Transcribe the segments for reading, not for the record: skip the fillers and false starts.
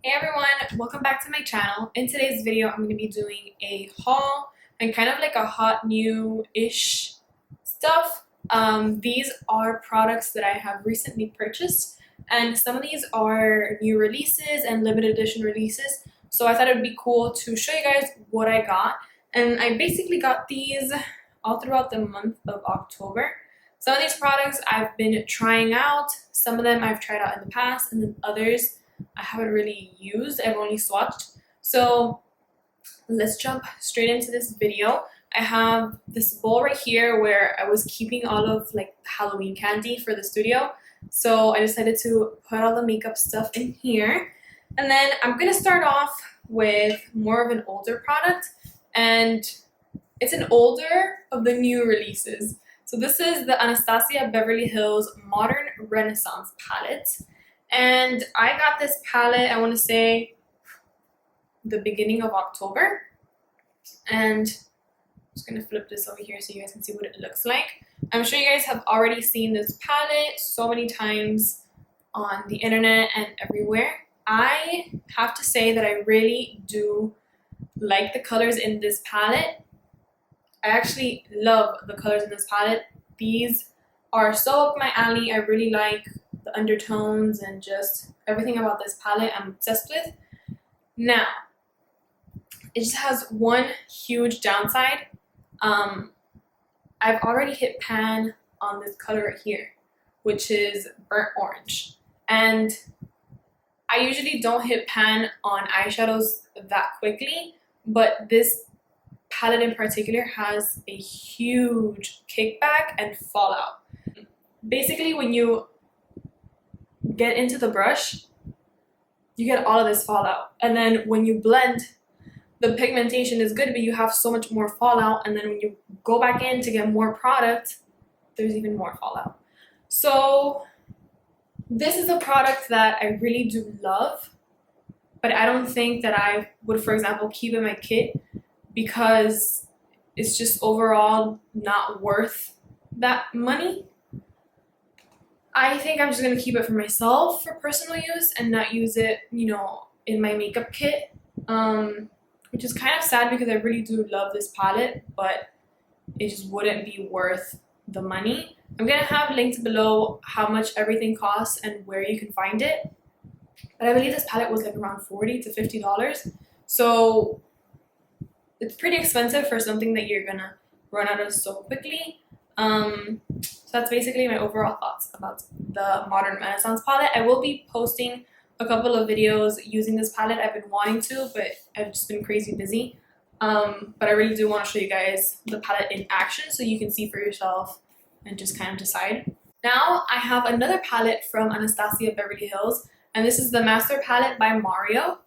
Hey everyone, welcome back to my channel. In today's video, I'm going to be doing a haul and kind of like a hot new-ish stuff. These are products that I have recently purchased, and some of these are new releases and limited edition releases. So I thought it would be cool to show you guys what I got. And I basically got these all throughout the month of October. Some of these products I've been trying out. Some of them I've tried out in the past, and then others I haven't really used. I've only swatched. So let's jump straight into this video. I have this bowl right here where I was keeping all of like Halloween candy for the studio. So I decided to put all the makeup stuff in here. And then I'm gonna start off with more of an older product, and it's an older of the new releases. So this is the Anastasia Beverly Hills Modern Renaissance palette. And I got this palette, I want to say, the beginning of October. And I'm just going to flip this over here so you guys can see what it looks like. I'm sure you guys have already seen this palette so many times on the internet and everywhere. I have to say that I really do like the colors in this palette. I actually love the colors in this palette. These are so up my alley. I really like the undertones and just everything about this palette I'm obsessed with. Now, it just has one huge downside. I've already hit pan on this color right here, which is burnt orange. And I usually don't hit pan on eyeshadows that quickly, but this palette in particular has a huge kickback and fallout. Basically, when you get into the brush, you get all of this fallout, and then when you blend, the pigmentation is good, but you have so much more fallout, and then when you go back in to get more product, there's even more fallout. So this is a product that I really do love, but I don't think that I would, for example, keep in my kit because it's just overall not worth that money. I think I'm just going to keep it for myself for personal use and not use it, you know, in my makeup kit, which is kind of sad because I really do love this palette, but it just wouldn't be worth the money. I'm going to have linked below how much everything costs and where you can find it, but I believe this palette was like around $40 to $50, so it's pretty expensive for something that you're going to run out of so quickly. So that's basically my overall thoughts about the Modern Renaissance palette. I will be posting a couple of videos using this palette. I've been wanting to, but I've just been crazy busy. But I really do want to show you guys the palette in action so you can see for yourself and just kind of decide. Now I have another palette from Anastasia Beverly Hills, and this is the Master Palette by Mario.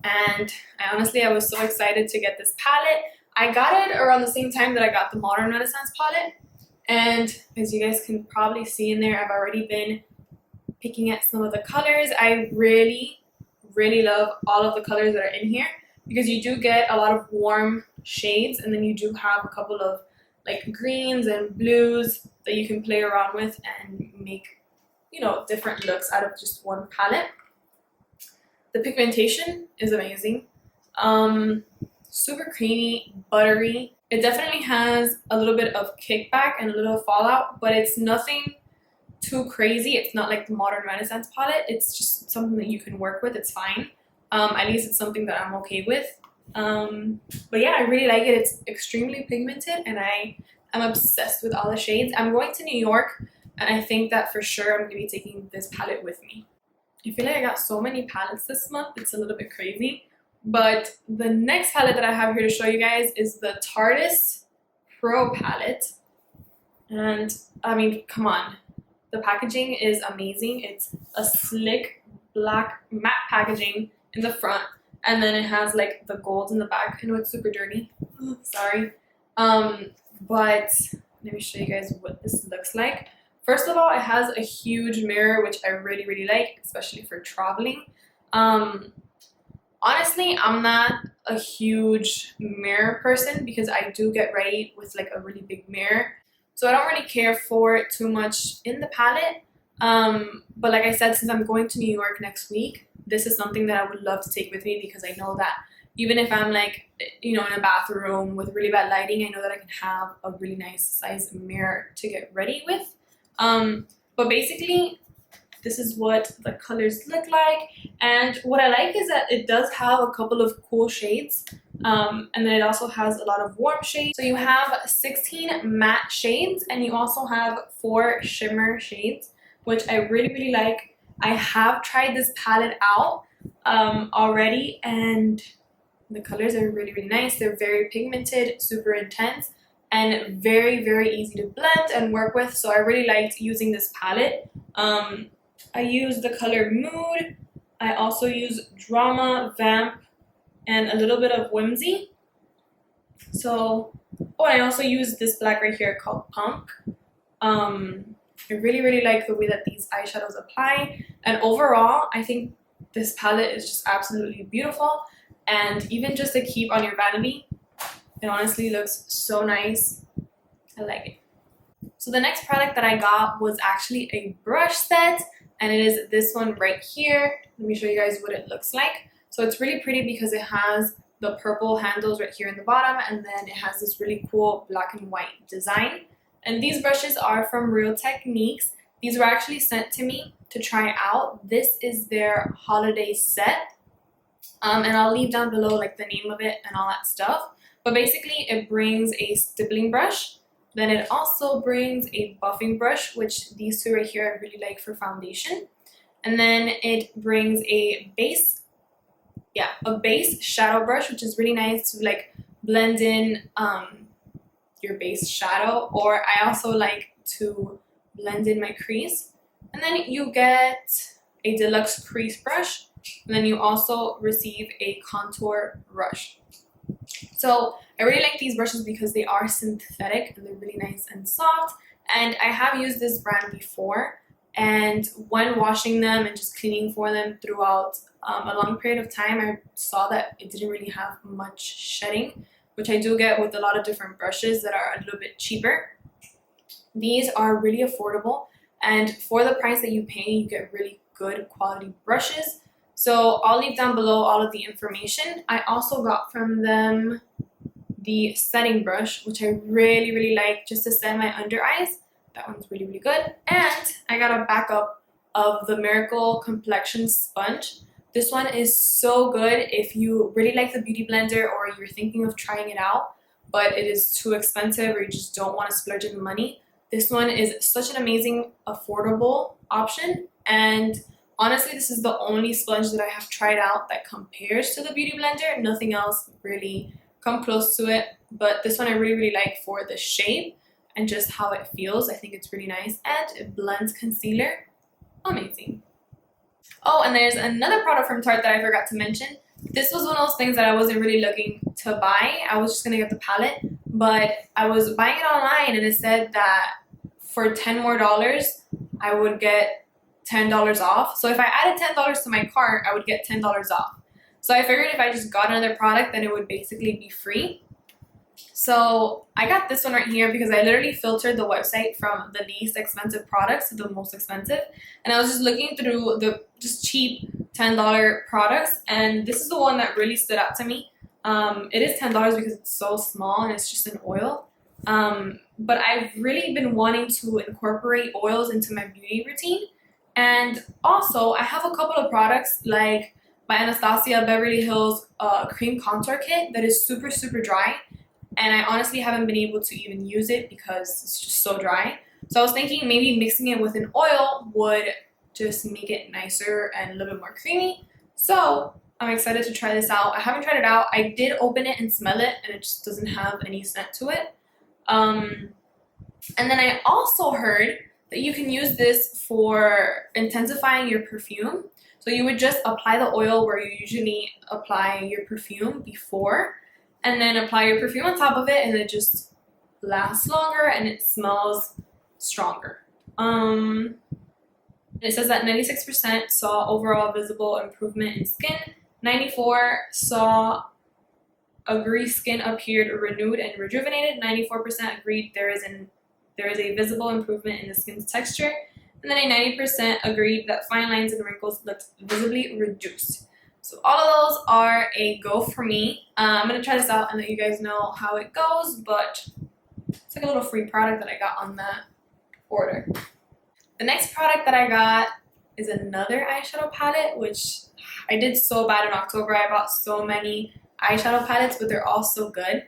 And I was so excited to get this palette. I got it around the same time that I got the Modern Renaissance palette. And as you guys can probably see in there, I've already been picking at some of the colors. I really, really love all of the colors that are in here because you do get a lot of warm shades, and then you do have a couple of like greens and blues that you can play around with and make, you know, different looks out of just one palette. The pigmentation is amazing. Super creamy, buttery. It definitely has a little bit of kickback and a little fallout, but it's nothing too crazy. It's not like the Modern Renaissance palette. It's just something that you can work with. It's fine. At least it's something that I'm okay with. But yeah, I really like it. It's extremely pigmented, and I am obsessed with all the shades. I'm going to New York, and I think that for sure I'm going to be taking this palette with me. I feel like I got so many palettes this month. It's a little bit crazy. But the next palette that I have here to show you guys is the TARDIS Palette. And I mean, come on. The packaging is amazing. It's a slick black matte packaging in the front, and then it has like the gold in the back. I know it's super dirty. Sorry. But let me show you guys what this looks like. First of all, it has a huge mirror, which I really, really like, especially for traveling. Honestly, I'm not a huge mirror person because I do get ready with like a really big mirror. So I don't really care for it too much in the palette. But like I said, since I'm going to New York next week, this is something that I would love to take with me, because I know that even if I'm like, you know, in a bathroom with really bad lighting, I know that I can have a really nice size mirror to get ready with. But basically, this is what the colors look like. And what I like is that it does have a couple of cool shades. And then it also has a lot of warm shades. So you have 16 matte shades, and you also have 4 shimmer shades, which I really like. I have tried this palette out already, and the colors are really nice. They're very pigmented, super intense, and very easy to blend and work with. So I really liked using this palette. I use the color Mood. I also use Drama, Vamp, and a little bit of Whimsy. So, oh, I also use this black right here called Punk. I really like the way that these eyeshadows apply. And overall, I think this palette is just absolutely beautiful. And even just to keep on your vanity, it honestly looks so nice. I like it. So the next product that I got was actually a brush set, and it is this one right here. Let me show you guys what it looks like. So it's really pretty because it has the purple handles right here in the bottom, and then it has this really cool black and white design. And these brushes are from Real Techniques. These were actually sent to me to try out. This is their holiday set. And I'll leave down below like the name of it and all that stuff. But basically it brings a stippling brush. Then it also brings a buffing brush, which these two right here I really like for foundation. And then it brings a base shadow brush, which is really nice to like blend in your base shadow, or I also like to blend in my crease. And then you get a deluxe crease brush, and then you also receive a contour brush. So I really like these brushes because they are synthetic and they're really nice and soft. And I have used this brand before, and when washing them and just cleaning for them throughout a long period of time, I saw that it didn't really have much shedding, which I do get with a lot of different brushes that are a little bit cheaper. These are really affordable, and for the price that you pay, you get really good quality brushes. So I'll leave down below all of the information. I also got from them the setting brush, which I really like just to set my under eyes. That one's really good. And I got a backup of the Miracle Complexion Sponge. This one is so good if you really like the Beauty Blender, or you're thinking of trying it out, but it is too expensive, or you just don't want to splurge in the money. This one is such an amazing, affordable option. And honestly, this is the only sponge that I have tried out that compares to the Beauty Blender. Nothing else really come close to it. But this one I really like for the shape and just how it feels. I think it's really nice, and it blends concealer. Amazing. Oh, and there's another product from Tarte that I forgot to mention. This was one of those things that I wasn't really looking to buy. I was just gonna get the palette, but I was buying it online, and it said that for $10 more, I would get $10 off. So if I added $10 to my cart, I would get $10 off. So I figured if I just got another product, then it would basically be free. So I got this one right here because I literally filtered the website from the least expensive products to the most expensive. And I was just looking through the just cheap $10 products, and this is the one that really stood out to me. It is $10 because it's so small and it's just an oil. But I've really been wanting to incorporate oils into my beauty routine. And also I have a couple of products like my Anastasia Beverly Hills cream contour kit that is super dry, and I honestly haven't been able to even use it because it's just so dry. So I was thinking maybe mixing it with an oil would just make it nicer and a little bit more creamy. So I'm excited to try this out. I haven't tried it out. I did open it and smell it, and it just doesn't have any scent to it. And then I also heard that you can use this for intensifying your perfume. So you would just apply the oil where you usually apply your perfume before, and then apply your perfume on top of it, and it just lasts longer and it smells stronger. It says that 96% saw overall visible improvement in skin, 94% saw agree skin appeared renewed and rejuvenated, 94% agreed there is a visible improvement in the skin's texture, and then a 90% agreed that fine lines and wrinkles looked visibly reduced. So all of those are a go for me. I'm going to try this out and let you guys know how it goes, but it's like a little free product that I got on the order. The next product that I got is another eyeshadow palette, which I did so bad in October. I bought so many eyeshadow palettes, but they're all so good.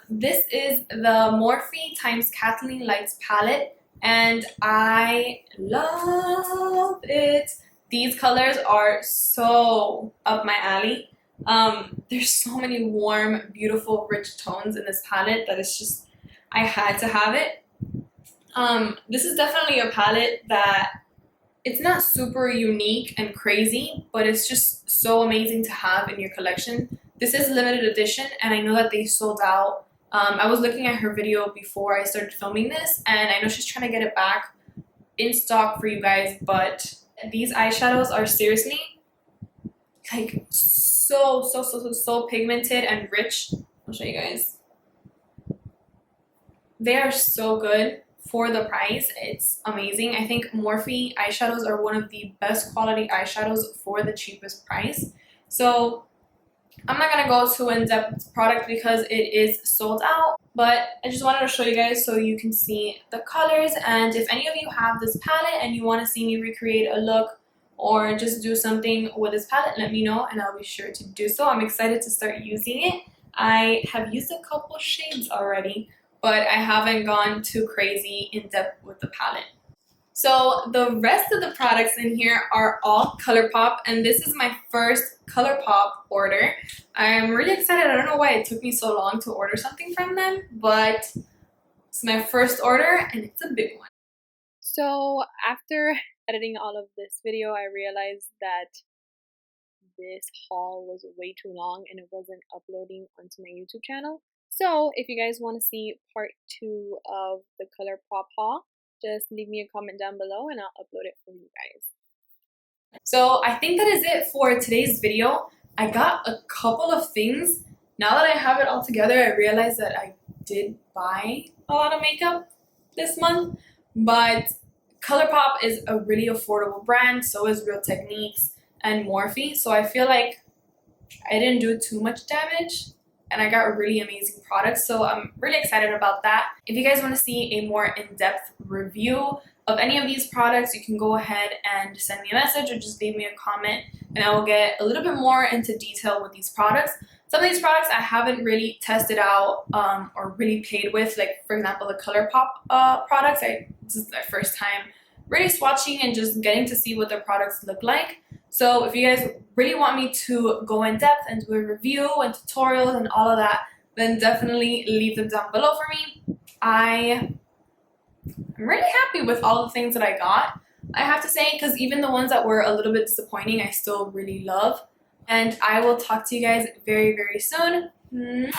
This is the Morphe times Kathleen Lights palette, and I love it. These colors are so up my alley. There's so many warm, beautiful, rich tones in this palette that it's just, I had to have it. This is definitely a palette that it's not super unique and crazy, but it's just so amazing to have in your collection. This is limited edition, and I know that they sold out. I was looking at her video before I started filming this, and I know she's trying to get it back in stock for you guys, but these eyeshadows are seriously like so pigmented and rich. I'll show you guys. They are so good for the price. It's amazing. I think Morphe eyeshadows are one of the best quality eyeshadows for the cheapest price. So I'm not gonna go too in-depth with this product because it is sold out, but I just wanted to show you guys so you can see the colors. And if any of you have this palette and you want to see me recreate a look or just do something with this palette, let me know and I'll be sure to do so. I'm excited to start using it. I have used a couple shades already, but I haven't gone too crazy in depth with the palette. So the rest of the products in here are all ColourPop, and this is my first ColourPop order. I'm really excited. I don't know why it took me so long to order something from them, but it's my first order and it's a big one. So after editing all of this video, I realized that this haul was way too long and it wasn't uploading onto my YouTube channel. So if you guys want to see part 2 of the ColourPop haul, just leave me a comment down below and I'll upload it for you guys. So I think that is it for today's video. I got a couple of things. Now that I have it all together, I realized that I did buy a lot of makeup this month, but ColourPop is a really affordable brand, so is Real Techniques and Morphe, so I feel like I didn't do too much damage and I got really amazing products, so I'm really excited about that. If you guys want to see a more in-depth review of any of these products, you can go ahead and send me a message or just leave me a comment and I will get a little bit more into detail with these products. Some of these products I haven't really tested out or really played with, like for example the ColourPop products. This is my first time really swatching and just getting to see what the products look like. So if you guys really want me to go in depth and do a review and tutorials and all of that, then definitely leave them down below for me. I'm really happy with all the things that I got, I have to say, because even the ones that were a little bit disappointing, I still really love. And I will talk to you guys very, very soon. Mwah!